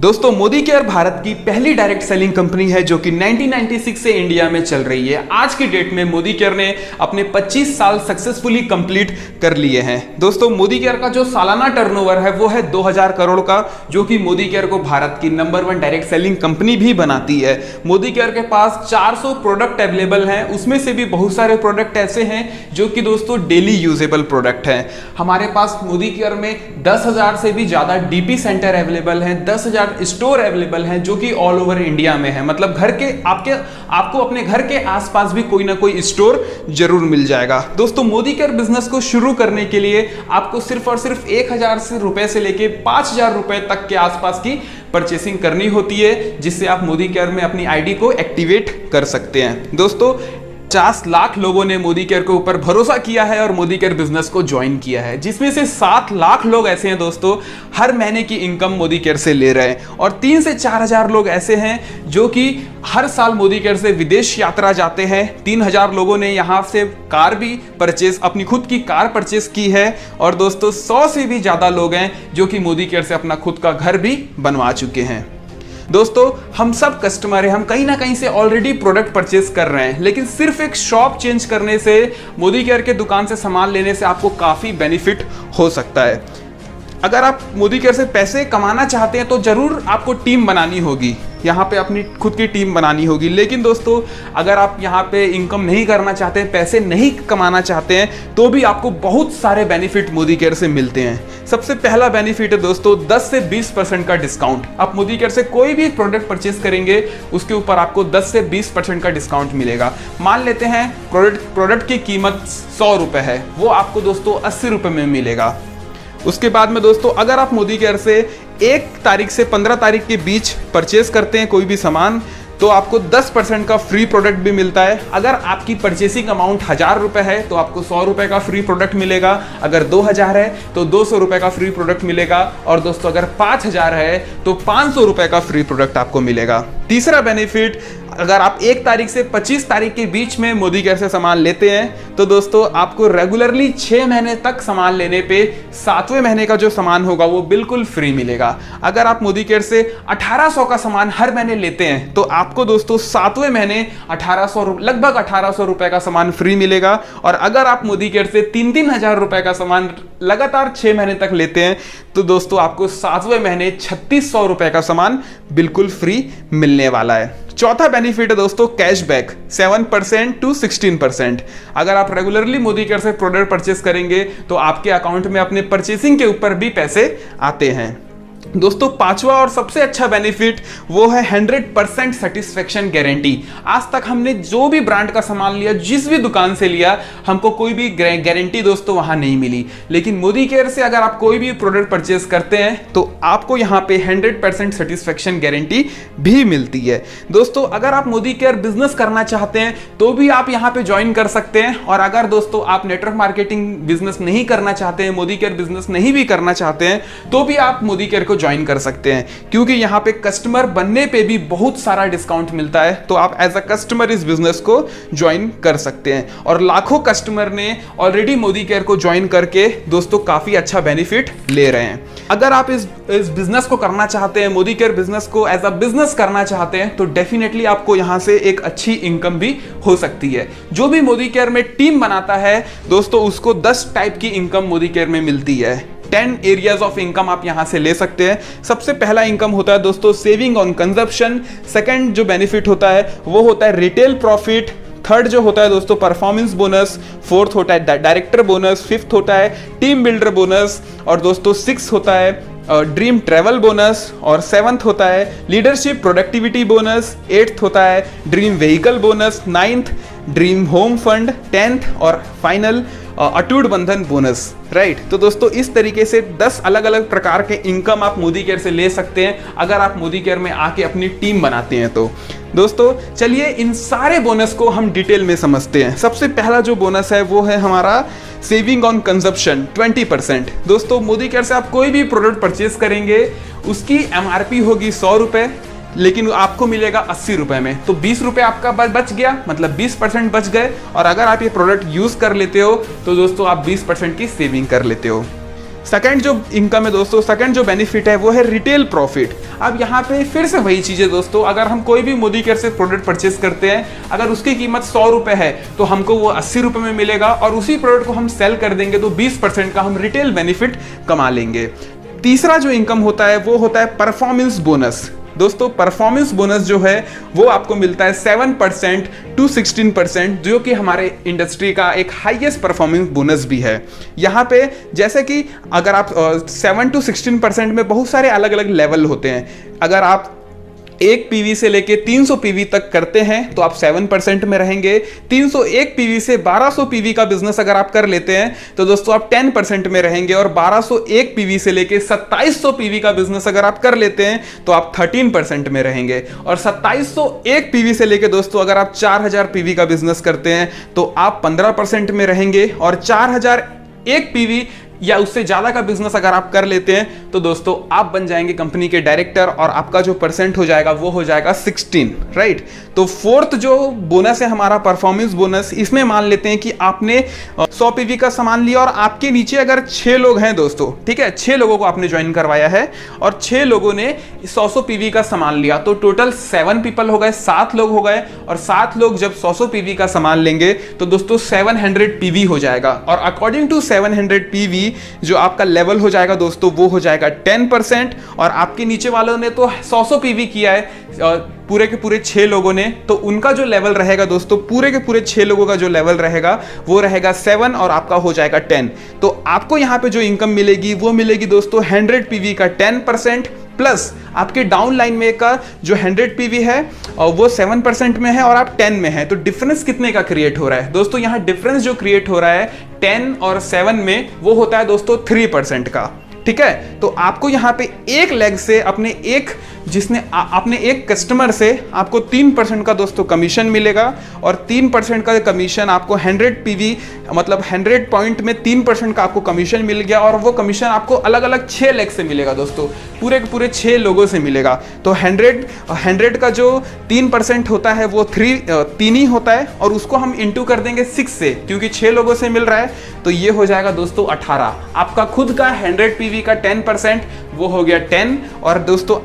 दोस्तों मोदी केयर भारत की पहली डायरेक्ट सेलिंग कंपनी है जो कि 1996 से इंडिया में चल रही है। आज की डेट में मोदी केयर ने अपने 25 साल सक्सेसफुली कंप्लीट कर लिए हैं। दोस्तों मोदी केयर का जो सालाना टर्नओवर है वो है 2000 करोड़ का, जो कि मोदी केयर को भारत की नंबर 1 डायरेक्ट सेलिंग कंपनी भी बनाती है। मोदी केयर के पास 400 प्रोडक्ट अवेलेबल हैं, उसमें से भी बहुत सारे प्रोडक्ट ऐसे हैं जो कि दोस्तों डेली यूजेबल प्रोडक्ट हैं। हमारे पास मोदी केयर में 10,000 से भी ज्यादा डीपी सेंटर अवेलेबल हैं, 10,000 स्टोर अवेलेबल हैं जो कि ऑल ओवर इंडिया में है। मतलब घर के आपको अपने घर के आसपास भी कोई ना कोई स्टोर जरूर मिल जाएगा। दोस्तों मोदी केयर बिजनेस को शुरू करने के लिए आपको सिर्फ और सिर्फ 1,000 रुपए से लेके 5,000 रुपए तक के आसपास की परचेसिंग करनी होती है, जिससे आप मोदी केयर में अपनी आईडी को एक्टिवेट कर सकते हैं। दोस्तों 50 लाख लोगों ने मोदी केयर के ऊपर भरोसा किया है और मोदी केयर बिजनेस को ज्वाइन किया है, जिसमें से 7 लाख लोग ऐसे हैं दोस्तों हर महीने की इनकम मोदी केयर से ले रहे हैं, और 3 से 4,000 लोग ऐसे हैं जो कि हर साल मोदी केयर से विदेश यात्रा जाते हैं। 3,000 लोगों ने यहां से कार भी परचेज, अपनी खुद की कार परचेज की है, और दोस्तों 100 से भी ज्यादा लोग हैं जो कि मोदी केयर से अपना खुद का घर भी बनवा चुके हैं। दोस्तों हम सब कस्टमर हैं, हम कहीं ना कहीं से ऑलरेडी प्रोडक्ट परचेज कर रहे हैं, लेकिन सिर्फ एक शॉप चेंज करने से, मोदी केयर के दुकान से सामान लेने से आपको काफ़ी बेनिफिट हो सकता है। अगर आप मोदी केयर से पैसे कमाना चाहते हैं तो जरूर आपको टीम बनानी होगी, यहाँ पे अपनी खुद की टीम बनानी होगी। लेकिन दोस्तों अगर आप यहाँ पे इनकम नहीं करना चाहते हैं, पैसे नहीं कमाना चाहते हैं, तो भी आपको बहुत सारे बेनिफिट मोदी केयर से मिलते हैं। सबसे पहला बेनिफिट है दोस्तों 10 से 20% का डिस्काउंट। आप मोदी केयर से कोई भी प्रोडक्ट परचेज करेंगे उसके ऊपर आपको 10 से 20% का डिस्काउंट मिलेगा। मान लेते हैं प्रोडक्ट की कीमत 100 रुपए है, वो आपको दोस्तों 80 रुपए में मिलेगा। उसके बाद में दोस्तों अगर आप मोदी केयर से 1 तारीख से 15 तारीख के बीच परचेज करते हैं कोई भी सामान, तो आपको 10% का फ्री प्रोडक्ट भी मिलता है। अगर आपकी परचेसिंग अमाउंट 1,000 रुपए है तो आपको 100 रुपए का फ्री प्रोडक्ट मिलेगा। अगर 2,000 है तो 200 रुपए का फ्री प्रोडक्ट मिलेगा, और दोस्तों अगर 5,000 है तो 500 रुपए का फ्री प्रोडक्ट आपको मिलेगा। तीसरा बेनिफिट, अगर आप 1 तारीख से 25 तारीख के बीच में मोदी केयर से सामान लेते हैं तो दोस्तों आपको रेगुलरली 6 महीने तक सामान लेने पे 7वें महीने का जो सामान होगा वो बिल्कुल फ्री मिलेगा। अगर आप मोदी केयर से 1,800 का सामान हर महीने लेते हैं तो आपको दोस्तों 7वें महीने लगभग 1,800 रुपए का सामान फ्री मिलेगा। और अगर आप मोदी केयर से 3-3 हजार रुपए का सामान लगातार 6 महीने तक लेते हैं तो दोस्तों आपको 7वें महीने 3,600 रुपए का सामान बिल्कुल फ्री मिलने वाला है। चौथा बेनिफिट है दोस्तों कैशबैक 7% to 16%। अगर आप रेगुलरली मोदी केयर से प्रोडक्ट परचेस करेंगे तो आपके अकाउंट में अपने परचेसिंग के ऊपर भी पैसे आते हैं। दोस्तों पांचवा और सबसे अच्छा बेनिफिट वो है 100% सेटिस्फेक्शन गारंटी। आज तक हमने जो भी ब्रांड का सामान लिया, जिस भी दुकान से लिया, हमको कोई भी गारंटी दोस्तों वहां नहीं मिली। लेकिन मोदी केयर से अगर आप कोई भी प्रोडक्ट परचेस करते हैं तो आपको यहां पे 100% सेटिस्फेक्शन गारंटी भी मिलती है। दोस्तों अगर आप मोदी केयर बिजनेस करना चाहते हैं तो भी आप यहां पे ज्वाइन कर सकते हैं, और अगर दोस्तों आप नेटवर्क मार्केटिंग बिजनेस नहीं करना चाहते हैं, मोदी केयर बिजनेस नहीं भी करना चाहते हैं, तो भी आप मोदी केयर को ज्वाइन कर सकते हैं, क्योंकि यहां पे कस्टमर बनने पे भी बहुत सारा डिस्काउंट मिलता है। तो आप एज अ कस्टमर इस बिजनेस को ज्वाइन कर सकते हैं, और लाखों कस्टमर ने ऑलरेडी मोदी केयर को ज्वाइन करके दोस्तों काफी अच्छा बेनिफिट ले रहे हैं। अगर आप इस बिजनेस को करना चाहते हैं, मोदी केयर बिजनेस को एज अ बिजनेस करना चाहते हैं, तो डेफिनेटली आपको यहां से एक अच्छी इनकम भी हो सकती है। जो भी मोदी केयर में टीम बनाता है दोस्तों उसको 10 टाइप की इनकम मोदी केयर में मिलती है। 10 एरियाज ऑफ इनकम आप यहां से ले सकते हैं। सबसे पहला इनकम होता है दोस्तों सेविंग ऑन कंजप्शन। सेकंड जो बेनिफिट होता है वो होता है रिटेल प्रॉफिट। थर्ड जो होता है दोस्तों परफॉर्मेंस बोनस। फोर्थ होता है डायरेक्टर बोनस। फिफ्थ होता है टीम बिल्डर बोनस, और दोस्तों 6 होता है ड्रीम ट्रैवल बोनस, और 7th होता है लीडरशिप प्रोडक्टिविटी बोनस। 8th होता है dream vehicle bonus. 9th dream home fund. 10th और फाइनल अटूट बंधन बोनस। राइट, तो दोस्तों इस तरीके से 10 अलग अलग प्रकार के इनकम आप मोदी केयर से ले सकते हैं अगर आप मोदी केयर में आके अपनी टीम बनाते हैं तो। दोस्तों चलिए इन सारे बोनस को हम डिटेल में समझते हैं। सबसे पहला जो बोनस है वो है हमारा सेविंग ऑन कंजप्शन 20%। दोस्तों मोदी केयर से आप कोई भी प्रोडक्ट परचेज करेंगे उसकी MRP होगी 100 रुपए, लेकिन आपको मिलेगा 80 रुपए में, तो 20 रुपए आपका बच गया, मतलब 20% बच गए। और अगर आप ये प्रोडक्ट यूज कर लेते हो तो दोस्तों आप 20% की सेविंग कर लेते हो। सेकंड जो इनकम है दोस्तों, सेकंड जो बेनिफिट है वो है रिटेल प्रॉफिट। अब यहाँ पे फिर से वही चीज़ है दोस्तों, अगर हम कोई भी मोदी केयर से प्रोडक्ट परचेस करते हैं, अगर उसकी कीमत 100 रुपये है तो हमको वो 80 रुपये में मिलेगा, और उसी प्रोडक्ट को हम सेल कर देंगे तो 20% का हम रिटेल बेनिफिट कमा लेंगे। तीसरा जो इनकम होता है वो होता है परफॉर्मेंस बोनस। दोस्तों परफॉर्मेंस बोनस जो है वो आपको मिलता है 7% to 16%, जो कि हमारे इंडस्ट्री का एक हाईएस्ट परफॉर्मेंस बोनस भी है। यहाँ पे जैसे कि अगर आप 7 to 16% में बहुत सारे अलग अलग लेवल होते हैं। अगर आप 1 पीवी से लेके 300 पीवी तक करते हैं तो आप 7% में रहेंगे। 301 पीवी से 1200 पीवी का बिजनेस अगर आप कर लेते हैं तो दोस्तों आप 10% में रहेंगे, और 1201 पीवी से लेके 2700 पीवी का बिजनेस अगर आप कर लेते हैं तो आप 13% में रहेंगे, और 2701 पीवी से लेके दोस्तों अगर आप 4000 पीवी का बिजनेस करते हैं तो आप 15% में रहेंगे, और 4001 पीवी या उससे ज्यादा का बिजनेस अगर आप कर लेते हैं तो दोस्तों आप बन जाएंगे कंपनी के डायरेक्टर, और आपका जो परसेंट हो जाएगा वो हो जाएगा 16, राइट। तो फोर्थ जो बोनस है हमारा परफॉर्मेंस बोनस, इसमें मान लेते हैं कि आपने 100 पीवी का सामान लिया और आपके नीचे अगर 6 लोग हैं दोस्तों, ठीक है, 6 लोगों को आपने ज्वाइन करवाया है और 6 लोगों ने 100 पीवी का सामान लिया, तो टोटल 7 पीपल हो गए, 7 लोग हो गए, और 7 लोग जब 100 पीवी का सामान लेंगे तो दोस्तों 700 पीवी हो जाएगा, और अकॉर्डिंग टू 700 पीवी जो आपका लेवल हो जाएगा दोस्तों वो हो जाएगा 10%, और आपके नीचे वालों ने तो 100 पीवी किया है पूरे के पूरे 6 लोगों ने, तो उनका जो लेवल रहेगा दोस्तों, पूरे के पूरे 6 लोगों का जो लेवल रहेगा वो रहेगा 7, और आपका हो जाएगा 10। तो आपको यहाँ पे जो इनकम मिलेगी वो मिलेगी दोस्तों 100 पीवी का 10%, प्लस आपके डाउन लाइन में का जो 100 पीवी है वो 7% में है और आप 10 में है। तो डिफरेंस कितने का क्रिएट हो रहा है दोस्तों? यहाँ डिफरेंस जो क्रिएट हो रहा है 10 और 7 में वो होता है दोस्तों 3% का, ठीक है। तो आपको यहाँ पे एक लेग से अपने एक कस्टमर से आपको 3% का दोस्तों कमीशन मिलेगा, और 3% का कमीशन आपको 100 पीवी मतलब 100 पॉइंट में 3% का आपको कमीशन मिल गया, और वो कमीशन आपको अलग अलग 6 लेग से मिलेगा दोस्तों, पूरे के पूरे 6 लोगों से मिलेगा। तो 100 का जो 3% होता है वो 3 ही होता है, और उसको हम इंटू कर देंगे 6 से, क्योंकि 6 लोगों से मिल रहा है, तो ये हो जाएगा दोस्तों 18। आपका खुद का 100 पीवी का 10% वो हो गया 10, और दोस्तों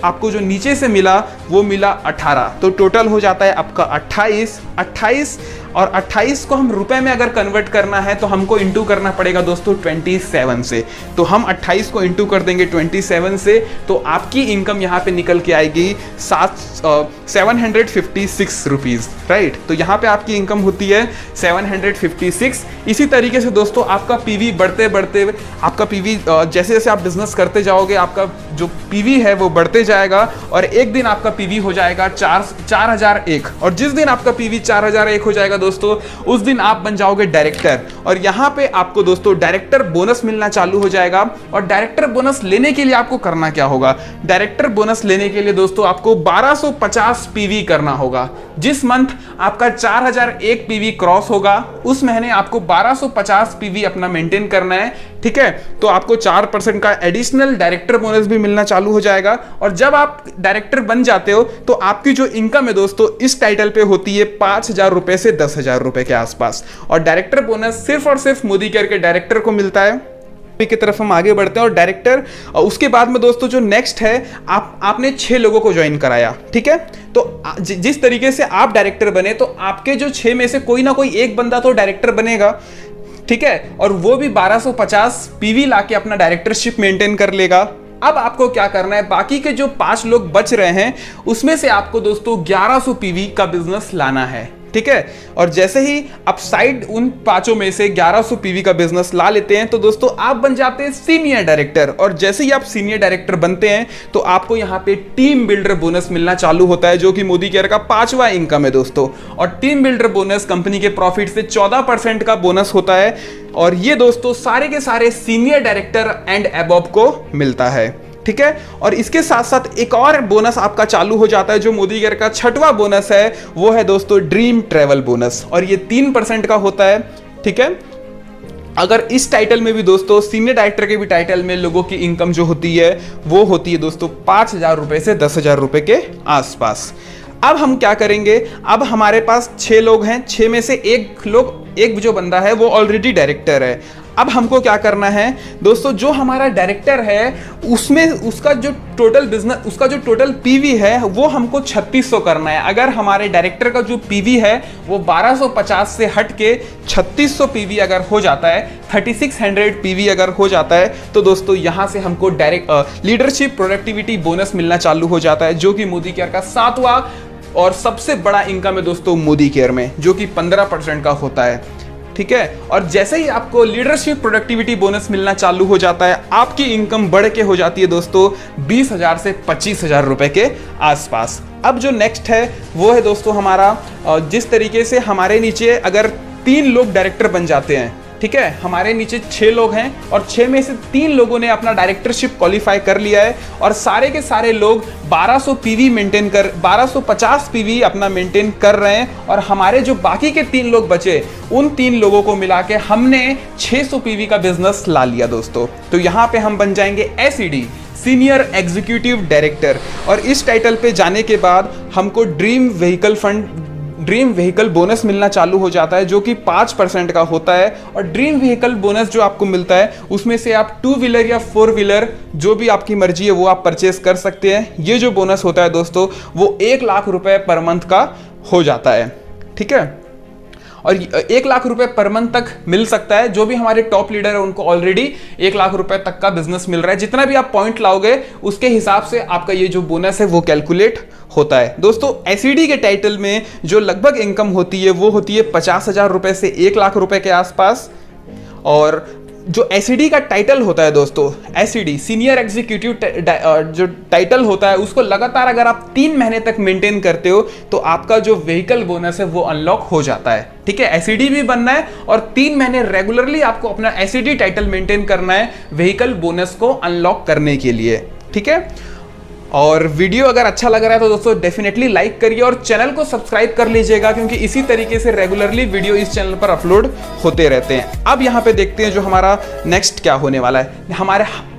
आपको जो नीचे से मिला वो मिला 18, तो टोटल हो जाता है आपका 28। और 28 को हम रुपए में अगर कन्वर्ट करना है तो हमको इंटू करना पड़ेगा दोस्तों 27 से। तो हम 28 को इंटू कर देंगे 27 से, तो आपकी इनकम यहाँ पे निकल के आएगी 756 रुपीज़, राइट। तो यहाँ पे आपकी इनकम होती है 756। इसी तरीके से दोस्तों आपका पीवी बढ़ते बढ़ते आपका पीवी जैसे जैसे आप बिजनेस करते जाओगे आपका जो पीवी है वो बढ़ते जाएगा, और एक दिन आपका पीवी हो जाएगा 4001, और जिस दिन आपका पीवी 4001 हो जाएगा दोस्तों उस दिन आप बन जाओगे डायरेक्टर, और यहाँ पे आपको दोस्तों डायरेक्टर बोनस मिलना चालू हो जाएगा। और डायरेक्टर बोनस लेने के लिए आपको करना क्या होगा? डायरेक्टर बोनस लेने के लिए दोस्तों आपको 1250 पीवी करना होगा। जिस मंथ आपका 4001 पीवी क्रॉस होगा उस महीने आपको 1250 पीवी अपना मेंटेन करना है, ठीक है। तो आपको 4% का एडिशनल डायरेक्टर बोनस भी मिलना चालू हो जाएगा, और जब आप डायरेक्टर बन जाते हो तो आपकी जो इनकम है दोस्तों इस टाइटल पे होती है 5000 रुपए से 10,000 रुपए के आसपास, और डायरेक्टर बोनस सिर्फ और सिर्फ मोदी केयर के डायरेक्टर को मिलता है। की तरफ हम आगे बढ़ते हैं, और डायरेक्टर उसके बाद में दोस्तों जो नेक्स्ट है आपने 6 लोगों को ज्वाइन कराया, ठीक है। तो जिस तरीके से आप डायरेक्टर बने तो आपके जो 6 में से कोई ना कोई एक बंदा तो डायरेक्टर बनेगा, ठीक है, और वो भी 1250 पीवी लाके अपना डायरेक्टरशिप मेंटेन कर लेगा। अब आपको क्या करना है, बाकी के जो 5 लोग बच रहे हैं उसमें से आपको दोस्तों 1100 पीवी का बिजनेस लाना है, ठीक है। और जैसे ही आप साइड उन 5 में से 1100 पीवी का बिजनेस ला लेते हैं तो दोस्तों आप बन जाते हैं सीनियर डायरेक्टर, और जैसे ही आप सीनियर डायरेक्टर बनते हैं तो आपको यहाँ पे टीम बिल्डर बोनस मिलना चालू होता है, जो कि मोदी केयर का 5वां इनकम है दोस्तों। और टीम बिल्डर बोनस कंपनी के प्रॉफिट से 14% का बोनस होता है, और ये दोस्तों सारे के सारे सीनियर डायरेक्टर एंड अबव को मिलता है, ठीक है। और इसके साथ साथ एक और बोनस आपका चालू हो जाता है जो मोदी केयर का 6वां बोनस है, वो है दोस्तों ड्रीम ट्रैवल बोनस, और ये 3% का होता है, ठीक है। अगर इस टाइटल में भी दोस्तों सीनियर डायरेक्टर के भी टाइटल में लोगों की इनकम जो होती है वो होती है दोस्तों 5000 रुपए से 10,000 रुपए के आसपास। अब हम क्या करेंगे, अब हमारे पास 6 लोग हैं, 6 में से एक जो बंदा है वो ऑलरेडी डायरेक्टर है। अब हमको क्या करना है दोस्तों, जो हमारा डायरेक्टर है उसमें उसका जो टोटल बिजनेस, उसका जो टोटल पीवी है वो हमको 3600 करना है। अगर हमारे डायरेक्टर का जो पीवी है वो 1250 से हट के 3600 पीवी अगर हो जाता है, 3600 पीवी अगर हो जाता है, तो दोस्तों यहां से हमको डायरेक्ट लीडरशिप प्रोडक्टिविटी बोनस मिलना चालू हो जाता है, जो कि मोदी केयर का 7वां और सबसे बड़ा इनकम है दोस्तों मोदी केयर में, जो कि 15% का होता है। ठीक है, और जैसे ही आपको लीडरशिप प्रोडक्टिविटी बोनस मिलना चालू हो जाता है, आपकी इनकम बढ़ के हो जाती है दोस्तों 20,000 से 25,000 रुपए के आसपास। अब जो नेक्स्ट है वो है दोस्तों हमारा, जिस तरीके से हमारे नीचे अगर 3 लोग डायरेक्टर बन जाते हैं, ठीक है, हमारे नीचे 6 लोग हैं और 6 में से 3 लोगों ने अपना डायरेक्टरशिप क्वालिफाई कर लिया है और सारे के सारे लोग 1200 पीवी मेंटेन कर 1250 पीवी अपना मेंटेन कर रहे हैं, और हमारे जो बाकी के 3 लोग बचे, उन 3 लोगों को मिला के हमने 600 पीवी का बिजनेस ला लिया दोस्तों। तो यहां पे हम बन जाएंगे SED, सीनियर एग्जीक्यूटिव डायरेक्टर, और इस टाइटल पे जाने के बाद हमको ड्रीम व्हीकल बोनस मिलना चालू हो जाता है, जो कि 5% का होता है। और ड्रीम व्हीकल बोनस जो आपको मिलता है उसमें से आप 2 व्हीलर या 4 व्हीलर जो भी आपकी मर्जी है वो आप परचेस कर सकते हैं। ये जो बोनस होता है दोस्तों वो 1 लाख रुपए पर मंथ का हो जाता है। ठीक है, और 1 लाख रुपए पर मंथ तक मिल सकता है। जो भी हमारे टॉप लीडर है उनको ऑलरेडी 1 लाख रुपए तक का बिजनेस मिल रहा है। जितना भी आप पॉइंट लाओगे उसके हिसाब से आपका ये जो बोनस है वो कैलकुलेट होता है। दोस्तों SED के टाइटल में जो लगभग इनकम होती है वो होती है 50,000 रुपए से 1 लाख रुपए के आसपास। और जो SED का टाइटल होता है दोस्तों, SED सीनियर एग्जीक्यूटिव जो टाइटल होता है, उसको लगातार अगर आप 3 महीने तक मेंटेन करते हो तो आपका जो व्हीकल बोनस है वो अनलॉक हो जाता है। ठीक है, SED भी बनना है और 3 महीने रेगुलरली आपको अपना SED टाइटल मेंटेन करना है व्हीकल बोनस को अनलॉक करने के लिए। ठीक है, और वीडियो अगर अच्छा लग रहा है तो दोस्तों डेफिनेटली लाइक करिए और चैनल को सब्सक्राइब कर लीजिएगा, क्योंकि इसी तरीके से रेगुलरली वीडियो इस चैनल पर अपलोड होते रहते हैं। अब यहाँ पे देखते हैं जो हमारा नेक्स्ट क्या होने वाला है।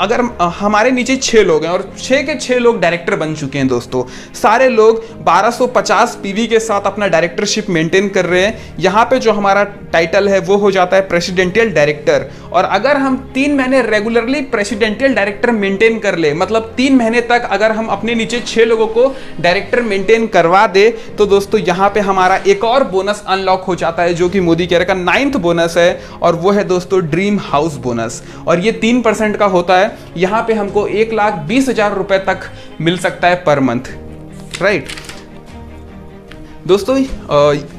अगर हमारे नीचे 6 लोग हैं और 6 के 6 लोग डायरेक्टर बन चुके हैं दोस्तों, सारे लोग 1250 पीवी के साथ अपना डायरेक्टरशिप मेंटेन कर रहे हैं। यहाँ पे जो हमारा टाइटल है वो हो जाता है प्रेसिडेंशियल डायरेक्टर। और अगर हम 3 महीने रेगुलरली प्रेसिडेंशियल डायरेक्टर मेंटेन कर ले, मतलब 3 महीने तक अगर हम अपने नीचे 6 लोगों को डायरेक्टर मेंटेन करवा दे, तो दोस्तों यहां पे हमारा एक और बोनस अनलॉक हो जाता है, जो कि मोदी केयर का 9th बोनस है, और वो है दोस्तों ड्रीम हाउस बोनस। और ये 3% का होता है। यहां पे हमको 1,20,000 रुपए तक मिल सकता है पर मंथ। राइट दोस्तों,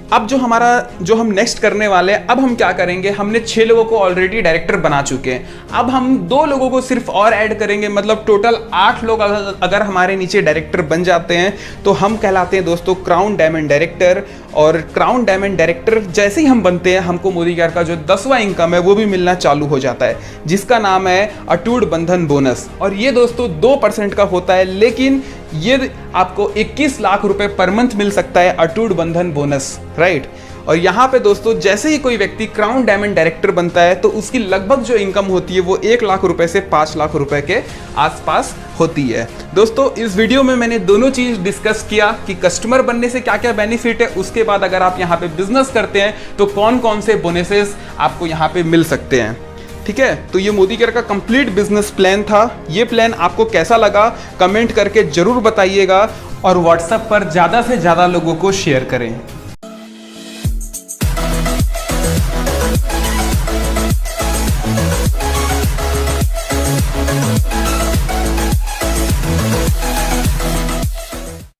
अब जो हम नेक्स्ट करने वाले हैं, अब हम क्या करेंगे, हमने 6 लोगों को ऑलरेडी डायरेक्टर बना चुके हैं। अब हम 2 लोगों को सिर्फ और ऐड करेंगे, मतलब टोटल 8 लोग अगर हमारे नीचे डायरेक्टर बन जाते हैं तो हम कहलाते हैं दोस्तों क्राउन डायमंड डायरेक्टर। और क्राउन डायमंड डायरेक्टर जैसे ही हम बनते हैं, हमको मोदी केयर का जो 10वां इनकम है वो भी मिलना चालू हो जाता है, जिसका नाम है अटूट बंधन बोनस। और ये दोस्तों 2% का होता है, लेकिन ये आपको 21 लाख रुपए पर मंथ मिल सकता है अटूट बंधन बोनस। राइट, और यहाँ पे दोस्तों जैसे ही कोई व्यक्ति क्राउन डायमंड डायरेक्टर बनता है तो उसकी लगभग जो इनकम होती है वो 1 लाख रुपए से 5 लाख रुपए के आसपास होती है। दोस्तों इस वीडियो में मैंने दोनों चीज डिस्कस किया कि कस्टमर बनने से क्या क्या बेनिफिट है, उसके बाद अगर आप यहाँ पे बिजनेस करते हैं तो कौन कौन से बोनसेस आपको यहाँ पे मिल सकते हैं। ठीक है, तो ये मोदी केयर का कंप्लीट बिजनेस प्लान था। ये प्लान आपको कैसा लगा कमेंट करके जरूर बताइएगा और व्हाट्सएप पर ज़्यादा से ज़्यादा लोगों को शेयर करें।